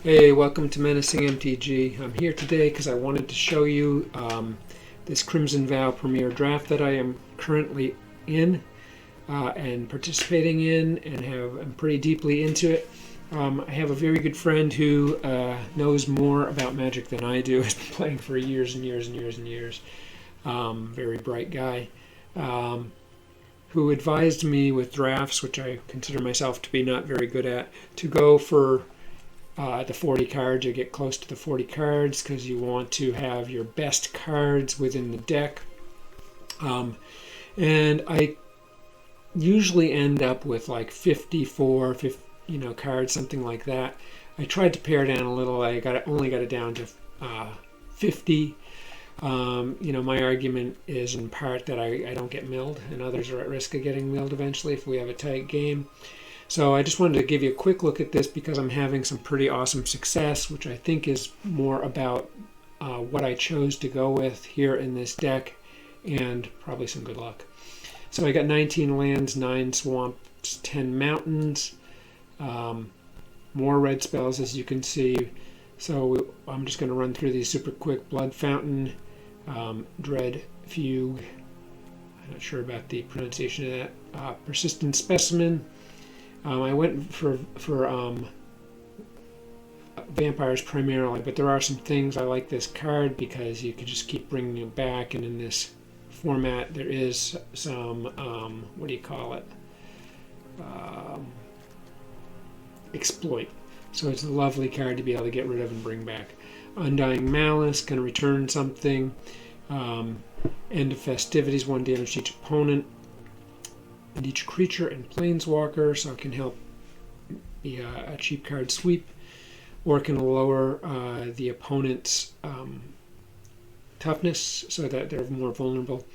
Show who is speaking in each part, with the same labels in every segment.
Speaker 1: Hey, welcome to Menacing MTG. I'm here today because I wanted to show you this Crimson Vow Premier Draft that I am currently in and participating in, and I'm pretty deeply into it. I have a very good friend who knows more about Magic than I do. Has been playing for years and years and years and years. Very bright guy. Who advised me with drafts, which I consider myself to be not very good at, to go for the 40 cards. You get close to the 40 cards because you want to have your best cards within the deck. And I usually end up with like 54, cards, something like that. I tried to pare down a little. I only got it down to 50. My argument is in part that I don't get milled, and others are at risk of getting milled eventually if we have a tight game. So I just wanted to give you a quick look at this because I'm having some pretty awesome success, which I think is more about what I chose to go with here in this deck, and probably some good luck. So I got 19 lands, 9 swamps, 10 mountains, more red spells as you can see. So I'm just going to run through these super quick. Blood Fountain, Dread Fugue, I'm not sure about the pronunciation of that, Persistent Specimen. I went for vampires primarily, but there are some things. I like this card because you can just keep bringing it back, and in this format there is some, exploit. So it's a lovely card to be able to get rid of and bring back. Undying Malice, going to return something. End of Festivities, 1 damage to each opponent and each creature and planeswalker, so it can help be a cheap card sweep, or it can lower the opponent's toughness so that they're more vulnerable.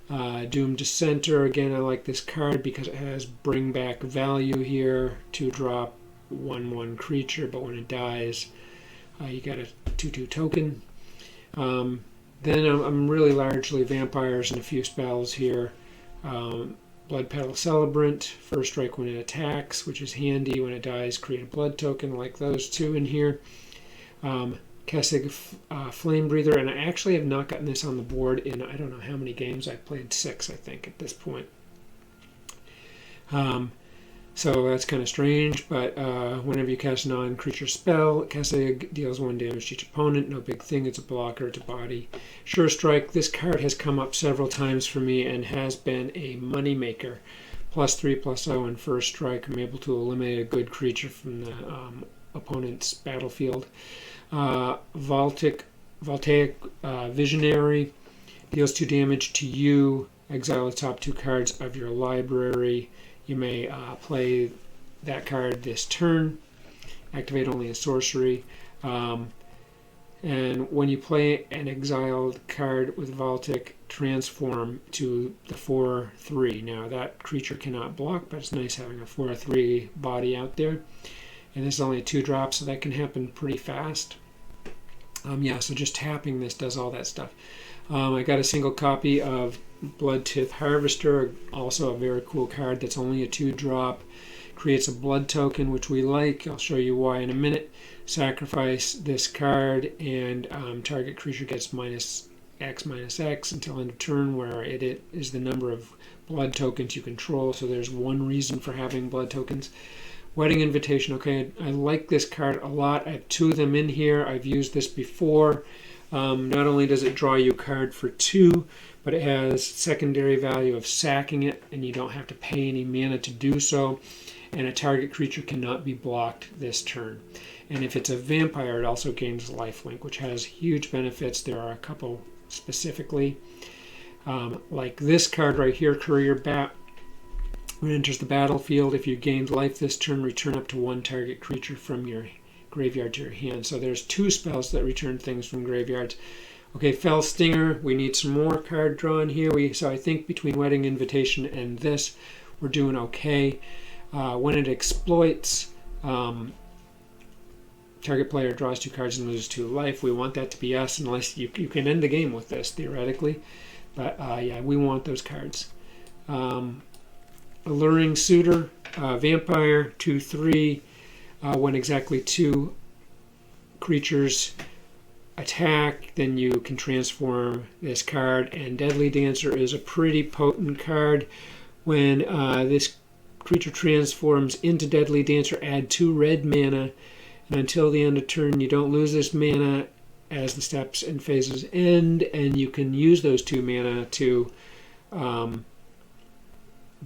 Speaker 1: Doomed Dissenter, again, I like this card because it has bring back value here, 2-drop 1/1 creature, but when it dies you get a 2/2 token. Then I'm really largely vampires and a few spells here. Blood Petal Celebrant, first strike when it attacks, which is handy. When it dies, create a blood token, like those two in here. Kessig Flame Breather, and I actually have not gotten this on the board in I don't know how many games. I've played 6, I think, at this point. So that's kind of strange, but whenever you cast a non-creature spell, Kessig deals 1 damage to each opponent. No big thing, it's a blocker, it's a body. Sure Strike, this card has come up several times for me and has been a money maker. +3/+0 and first strike. I'm able to eliminate a good creature from the opponent's battlefield. Voltaic Visionary deals 2 damage to you. Exile the top 2 cards of your library. You may play that card this turn. Activate only a sorcery. And when you play an exiled card with Voltaic, transform to the 4/3. Now that creature cannot block, but it's nice having a 4/3 body out there. And this is only a 2-drop, so that can happen pretty fast. So just tapping this does all that stuff. I got a single copy of Bloodtith Harvester, also a very cool card that's only a 2-drop. Creates a blood token, which we like. I'll show you why in a minute. Sacrifice this card, and target creature gets -X until end of turn, where it is the number of blood tokens you control. So there's one reason for having blood tokens. Wedding Invitation. Okay, I like this card a lot. I have 2 of them in here. I've used this before. Not only does it draw you a card for 2, but it has secondary value of sacking it, and you don't have to pay any mana to do so. And a target creature cannot be blocked this turn. And if it's a vampire, it also gains lifelink, which has huge benefits. There are a couple specifically. Like this card right here, Courier Bat. When it enters the battlefield, if you gained life this turn, return up to 1 target creature from your graveyard to your hand. So there's 2 spells that return things from graveyards. Okay, Fell Stinger. We need some more card drawn here. So I think between Wedding Invitation and this, we're doing okay. When it exploits, target player draws 2 cards and loses 2 life. We want that to be us, unless you can end the game with this, theoretically. But we want those cards. Alluring Suitor, Vampire, 2/3. When exactly 2 creatures attack, then you can transform this card. And Deadly Dancer is a pretty potent card. When this creature transforms into Deadly Dancer, add 2 red mana, and until the end of turn you don't lose this mana as the steps and phases end, and you can use those 2 mana to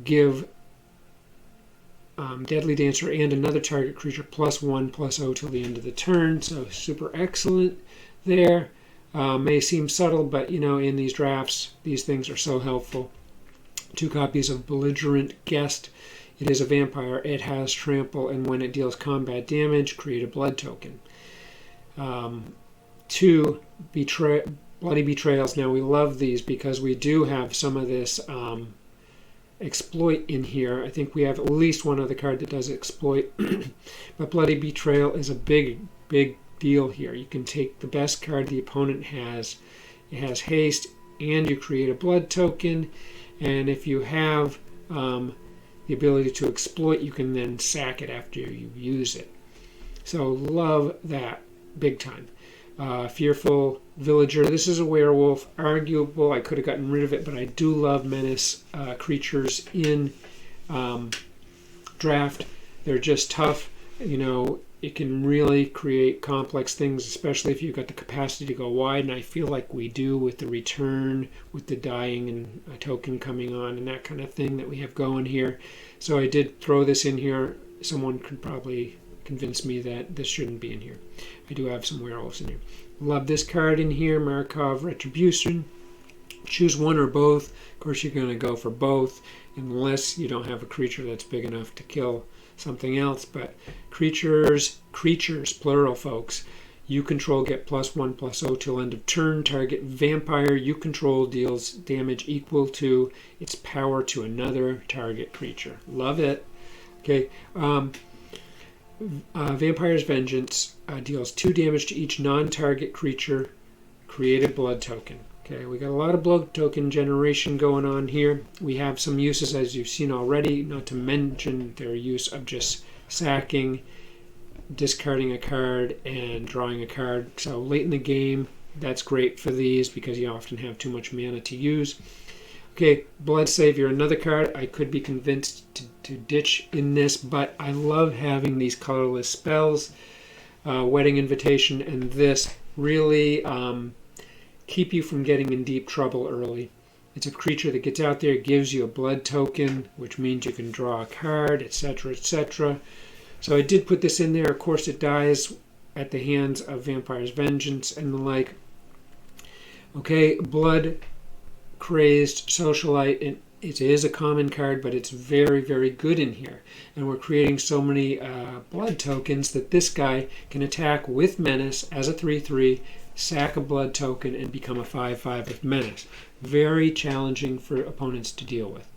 Speaker 1: give Deadly Dancer and another target creature +1/+0 till the end of the turn. So super excellent there. May seem subtle, but in these drafts these things are so helpful. 2 copies of Belligerent Guest. It is a vampire. It has trample, and when it deals combat damage, create a blood token. 2 Bloody Betrayals. Now we love these because we do have some of this exploit in here. I think we have at least one other card that does exploit. But Bloody Betrayal is a big deal here. You can take the best card the opponent has. It has haste, and you create a blood token. And if you have the ability to exploit, you can then sack it after you use it. So love that big time. Fearful Villager. This is a werewolf. Arguable. I could have gotten rid of it, but I do love menace creatures in draft. They're just tough. It can really create complex things, especially if you've got the capacity to go wide, and I feel like we do with the return, with the dying and a token coming on and that kind of thing that we have going here. So I did throw this in here. Someone could probably convince me that this shouldn't be in here. I do have some werewolves in here. Love this card in here, Markov Retribution. Choose one or both. Of course, you're going to go for both unless you don't have a creature that's big enough to kill something else. But creatures, plural, folks. You control get +1/+0 till end of turn. Target vampire you control deals damage equal to its power to another target creature. Love it. Okay. Vampire's Vengeance deals 2 damage to each non-target creature. Create a blood token. Okay, we got a lot of blood token generation going on here. We have some uses, as you've seen already, not to mention their use of just sacking, discarding a card, and drawing a card. So late in the game, that's great for these because you often have too much mana to use. Okay, Blood Savior, another card I could be convinced to ditch in this, but I love having these colorless spells. Wedding Invitation and this really keep you from getting in deep trouble early. It's a creature that gets out there, gives you a blood token, which means you can draw a card, etc., etc. So I did put this in there. Of course, it dies at the hands of Vampire's Vengeance and the like. Okay, Blood Crazed Socialite. It is a common card, but it's very, very good in here. And we're creating so many blood tokens that this guy can attack with Menace as a 3/3, sack a blood token, and become a 5/5 with Menace. Very challenging for opponents to deal with.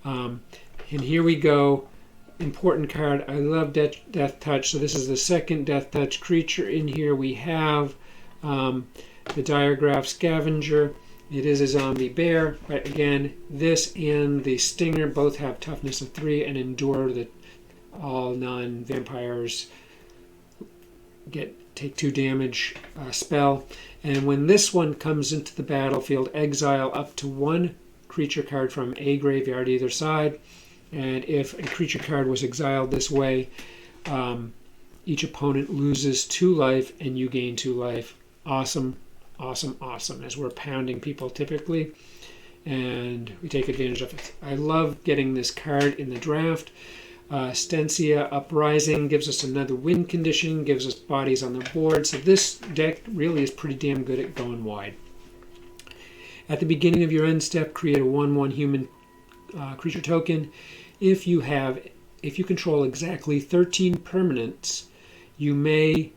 Speaker 1: And here we go. Important card. I love Death Touch. So this is the second Death Touch creature in here. We have the Diregraph Scavenger. It is a zombie bear, but again, this and the Stinger both have toughness of 3 and endure that all non-vampires take 2 damage spell. And when this one comes into the battlefield, exile up to 1 creature card from a graveyard either side. And if a creature card was exiled this way, each opponent loses 2 life and you gain 2 life. Awesome. Awesome, awesome, as we're pounding people typically, and we take advantage of it. I love getting this card in the draft. Stensia Uprising gives us another win condition, gives us bodies on the board, so this deck really is pretty damn good at going wide. At the beginning of your end step, create a 1/1 human creature token. If you control exactly 13 permanents, you may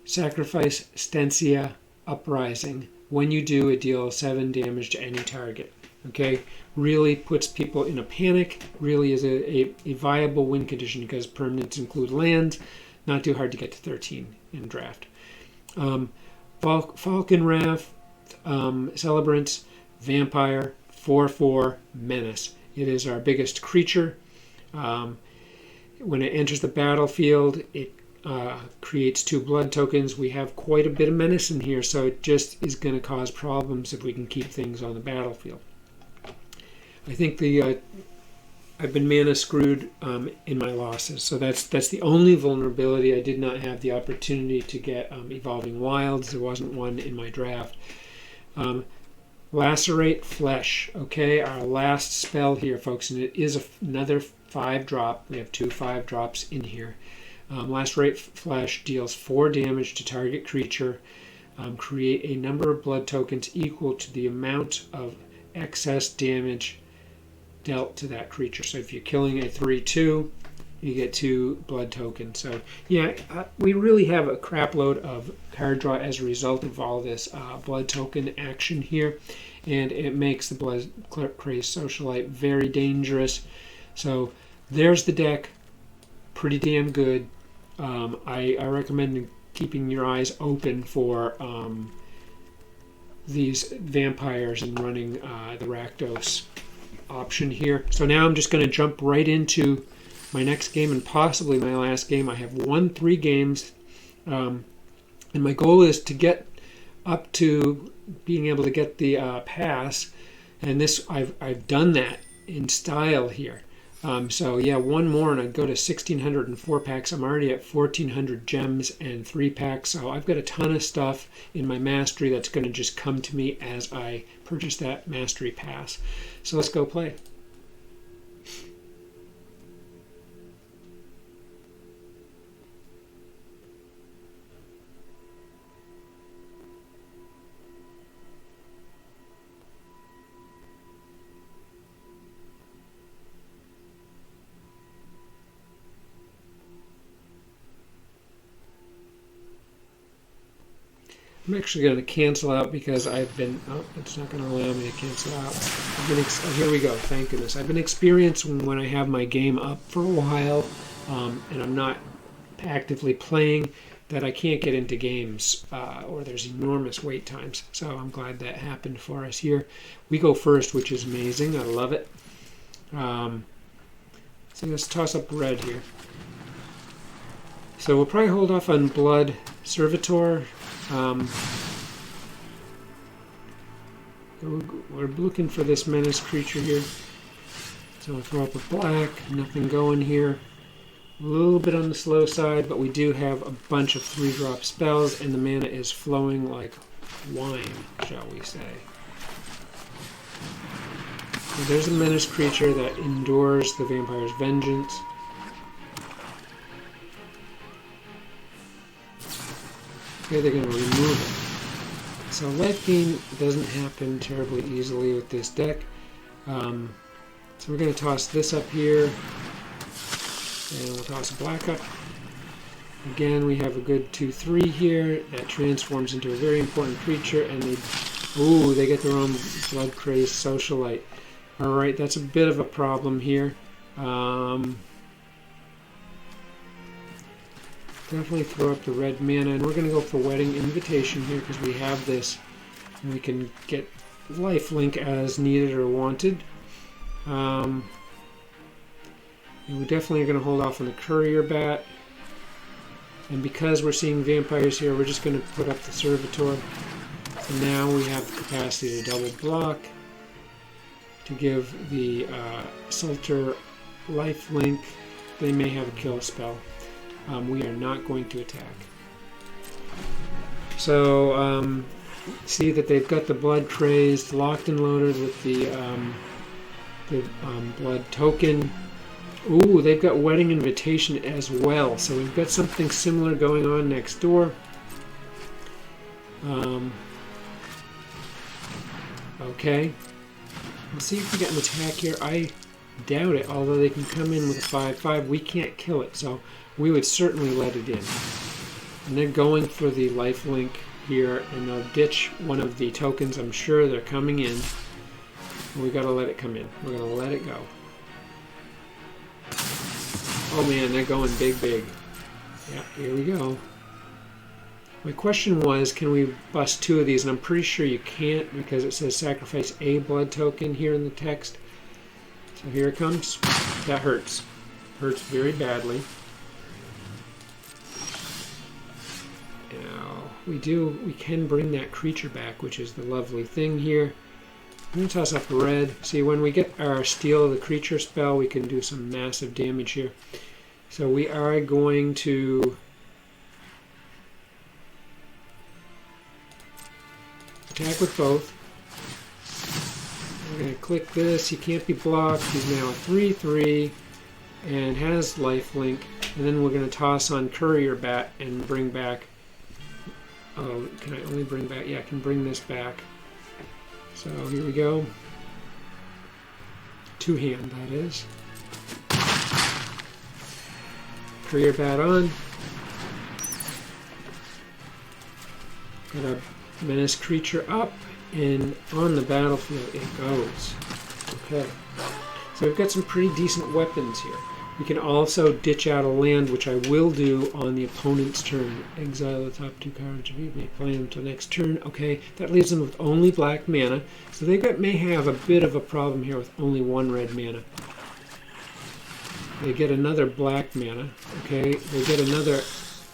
Speaker 1: sacrifice Stensia Uprising. When you do, it deals 7 damage to any target. Okay, really puts people in a panic. Really is a viable win condition because permanents include lands. Not too hard to get to 13 in draft. Falcon Wrath, Celebrants, Vampire, 4/4 Menace. It is our biggest creature. When it enters the battlefield, it creates 2 blood tokens. We have quite a bit of menace in here, so it just is going to cause problems if we can keep things on the battlefield. I think I've been mana screwed in my losses, so that's the only vulnerability. I did not have the opportunity to get Evolving Wilds. There wasn't one in my draft. Lacerate Flesh. Okay, our last spell here, folks, and it is another 5-drop. We have 2 5-drops in here. Lacerate Flesh deals 4 damage to target creature. Create a number of blood tokens equal to the amount of excess damage dealt to that creature. So if you're killing a 3/2, you get 2 blood tokens. So yeah, we really have a crap load of card draw as a result of all this blood token action here, and it makes the Blood Crazed Socialite very dangerous. So there's the deck. Pretty damn good. I recommend keeping your eyes open for these vampires and running the Rakdos option here. So now I'm just going to jump right into my next game and possibly my last game. I have won 3 games, and my goal is to get up to being able to get the pass, and this I've done that in style here. So yeah, one more and I'd go to 1,604 packs. I'm already at 1,400 gems and 3 packs, so I've got a ton of stuff in my mastery that's going to just come to me as I purchase that mastery pass. So let's go play. I'm actually going to cancel out because I've been, it's not going to allow me to cancel out. Here we go, thank goodness. I've been experiencing when I have my game up for a while and I'm not actively playing that I can't get into games or there's enormous wait times. So I'm glad that happened for us here. We go first, which is amazing. I love it. So let's toss up red here. So we'll probably hold off on Blood Servitor. We're looking for this menace creature here. So we'll throw up a black, nothing going here. A little bit on the slow side, but we do have a bunch of 3-drop spells, and the mana is flowing like wine, shall we say. So there's a menace creature that endures the Vampire's Vengeance. Okay, they're going to remove it. So life gain doesn't happen terribly easily with this deck. So we're going to toss this up here. And we'll toss a black up. Again, we have a good 2/3 here. That transforms into a very important creature. And they get their own Blood Crazed Socialite. Alright, that's a bit of a problem here. Definitely throw up the red mana, and we're going to go for Wedding Invitation here because we have this, and we can get lifelink as needed or wanted. And we definitely are going to hold off on the Courier Bat. And because we're seeing vampires here, we're just going to put up the Servitor. So now we have the capacity to double block to give the Sulter lifelink. They may have a kill spell. We are not going to attack. So, see that they've got the Blood Crazed locked and loaded with the Blood Token. Ooh, they've got Wedding Invitation as well. So we've got something similar going on next door. Okay. Let's see if we get an attack here. I doubt it, although they can come in with a 5/5. We can't kill it, so we would certainly let it in. And they're going for the lifelink here, and they'll ditch one of the tokens. I'm sure they're coming in. And we gotta let it come in. We're gonna let it go. Oh man, they're going big, big. Yeah, here we go. My question was, can we bust 2 of these? And I'm pretty sure you can't because it says sacrifice a blood token here in the text. So here it comes. That hurts. Hurts very badly. Now, we can bring that creature back, which is the lovely thing here. I'm going to toss up red. See, when we get our Steal the Creature spell, we can do some massive damage here. So we are going to attack with both. We're going to click this. He can't be blocked. He's now a 3/3 and has lifelink. And then we're going to toss on Courier Bat and bring back... Oh, can I only bring back... Yeah, I can bring this back. So here we go. Two-hand, that is. Courier Bat on. Got a Menace creature up, and on the battlefield it goes. Okay. So we've got some pretty decent weapons here. We can also ditch out a land, which I will do on the opponent's turn. Exile the top 2 cards if you may play them until next turn. Okay, that leaves them with only black mana. So they may have a bit of a problem here with only 1 red mana. They get another black mana. Okay, they get another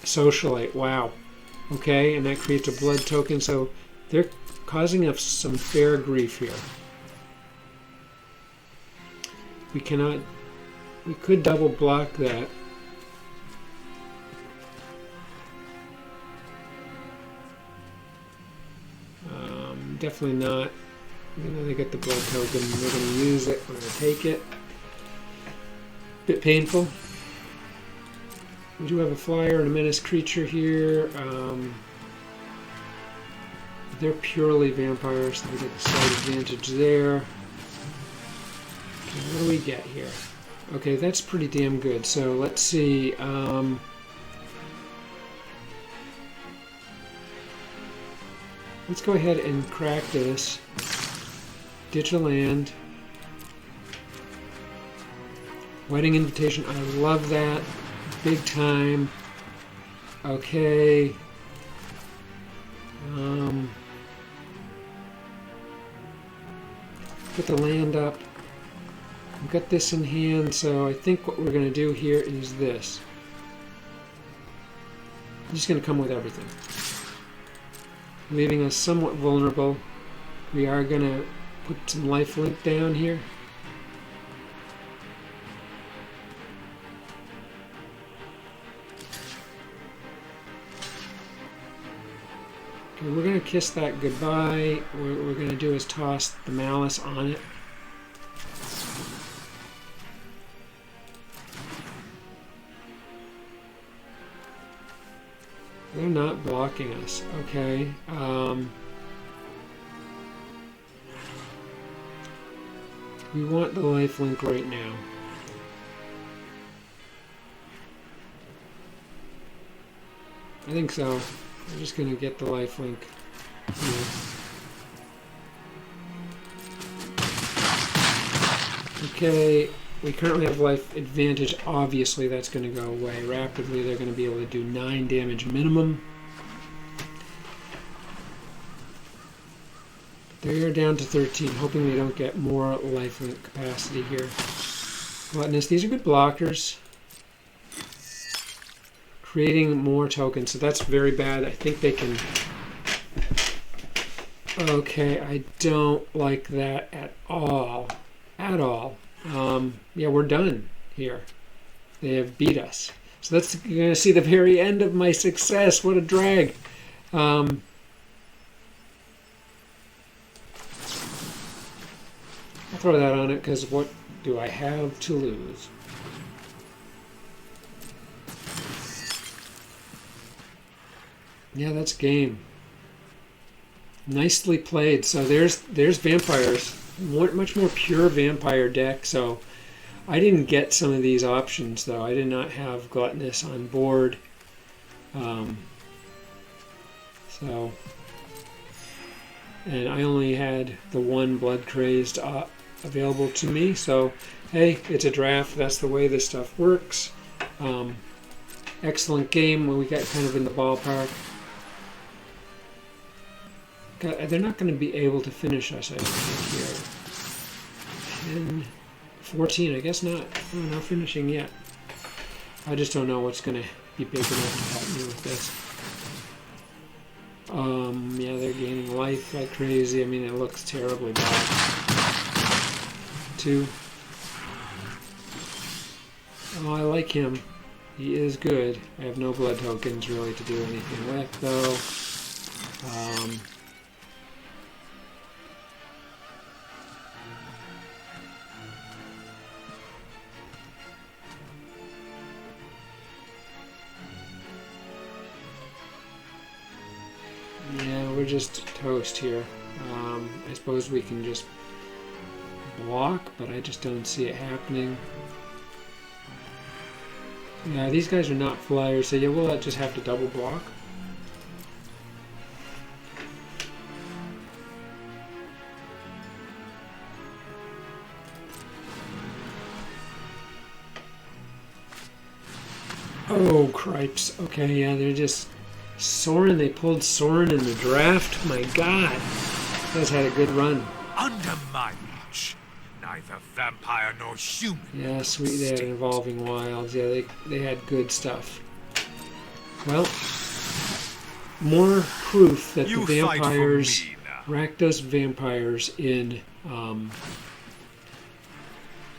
Speaker 1: Socialite. Wow. Okay, and that creates a blood token. So they're causing us some fair grief here. We cannot... We could double block that. Definitely not. You know, they get the blood token. We're going to use it. We're going to take it. Bit painful. We do have a flyer and a menace creature here. They're purely vampires, so we get the slight advantage there. Okay, what do we get here? Okay, that's pretty damn good. So let's see. Let's go ahead and crack this. Ditch a land. Wedding invitation. I love that. Big time. Okay. Put the land up. We've got this in hand, so I think what we're going to do here is this. I'm just going to come with everything. Leaving us somewhat vulnerable. We are going to put some lifelink down here. Okay, we're going to kiss that goodbye. What we're going to do is toss the Malice on it. They're not blocking us. Okay. We want the lifelink right now. I think so. I'm just going to get the lifelink here. Okay. We currently have life advantage. Obviously, that's going to go away rapidly. They're going to be able to do 9 damage minimum. They're down to 13, hoping they don't get more lifelink capacity here. Gluttonous. These are good blockers. Creating more tokens, so that's very bad. I think they can... Okay, I don't like that at all. At all. Yeah, we're done here. They have beat us. So that's, you're going to see the very end of my success. What a drag. I'll throw that on it because what do I have to lose? Yeah, that's game. Nicely played. So there's vampires. Much more pure vampire deck. So I didn't get some of these options though. I did not have Gluttonous on board. So, and I only had the one Blood Crazed available to me. So hey, it's a draft. That's the way this stuff works. Excellent game when we got kind of in the ballpark. They're not going to be able to finish us, I think, here. 10, 14, I guess not. Oh, not finishing yet. I just don't know what's going to be big enough to help me with this. Yeah, they're gaining life like crazy. I mean, it looks terribly bad. 2. Oh, I like him. He is good. I have no blood tokens really to do anything with, though. Yeah, we're just toast here. I suppose we can just block, but I just don't see it happening. Yeah, these guys are not flyers, so yeah, we'll just have to double block. Oh, cripes. Okay, yeah, they're just... Sorin, they pulled Sorin in the draft. My God. You guys had a good run.
Speaker 2: Under my reach, neither vampire nor human.
Speaker 1: Yeah, sweet. They had Evolving Wilds. Yeah, they had good stuff. Well, more proof that the vampires, Rakdos vampires in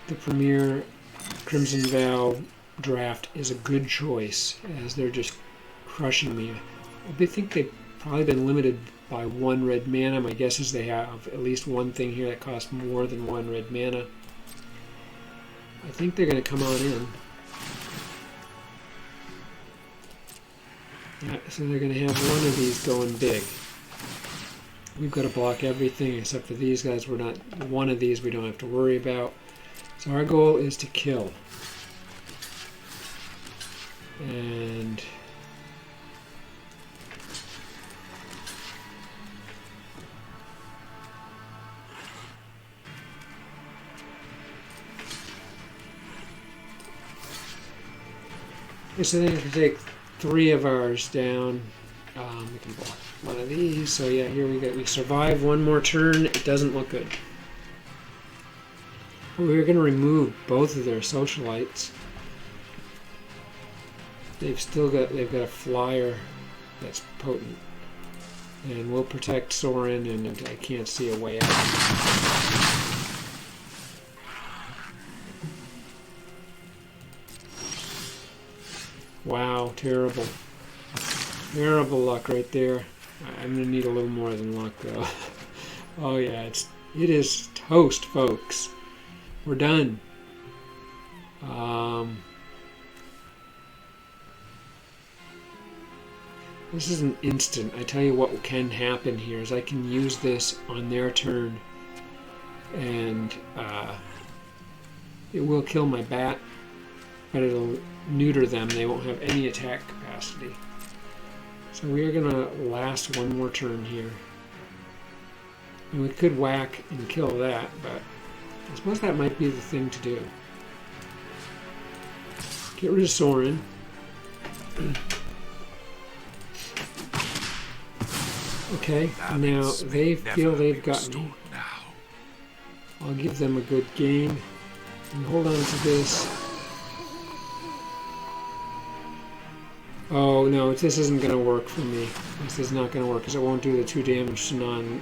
Speaker 1: the Premier Crimson Vow draft is a good choice, as they're just crushing me. I think they've probably been limited by 1 red mana. My guess is they have at least one thing here that costs more than 1 red mana. I think they're going to come on in. Yeah, so they're going to have one of these going big. We've got to block everything except for these guys. We're not one of these we don't have to worry about. So our goal is to kill. And so then we can take 3 of ours down. We can block one of these. So yeah, here we go. We survive one more turn. It doesn't look good. We're going to remove both of their socialites. They've got a flyer that's potent, and we'll protect Sorin. And I can't see a way out. Wow, terrible. Terrible luck right there. I'm going to need a little more than luck, though. Oh, yeah, it is toast, folks. We're done. This is an instant. I tell you what can happen here is I can use this on their turn, and it will kill my bat, but it'll neuter them. They won't have any attack capacity. So we are going to last one more turn here. And we could whack and kill that, but I suppose that might be the thing to do. Get rid of Sorin. Okay, now they feel they've got me. I'll give them a good game. And hold on to this. Oh no, this isn't going to work for me. This is not going to work because it won't do the 2 damage to non...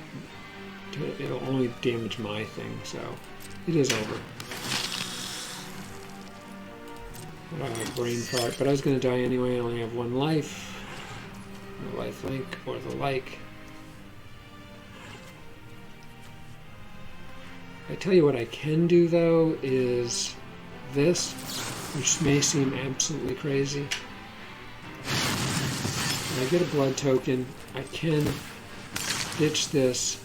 Speaker 1: It'll only damage my thing, so it is over. Brain fart, but I was going to die anyway. I only have 1 life. No life link or the like. I tell you what I can do though is this, which may seem absolutely crazy. When I get a blood token, I can ditch this.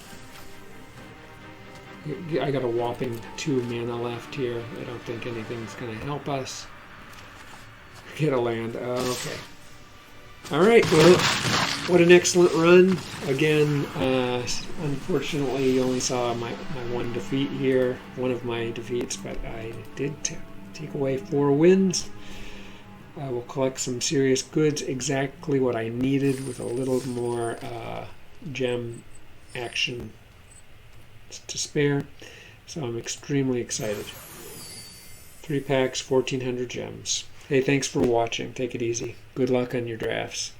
Speaker 1: I got a whopping 2 mana left here. I don't think anything's going to help us. Get a land. Okay. Alright, well, what an excellent run. Again, unfortunately, you only saw my 1 defeat here. One of my defeats, but I did take away 4 wins. I will collect some serious goods, exactly what I needed with a little more gem action to spare. So I'm extremely excited. 3 packs, 1,400 gems. Hey, thanks for watching. Take it easy. Good luck on your drafts.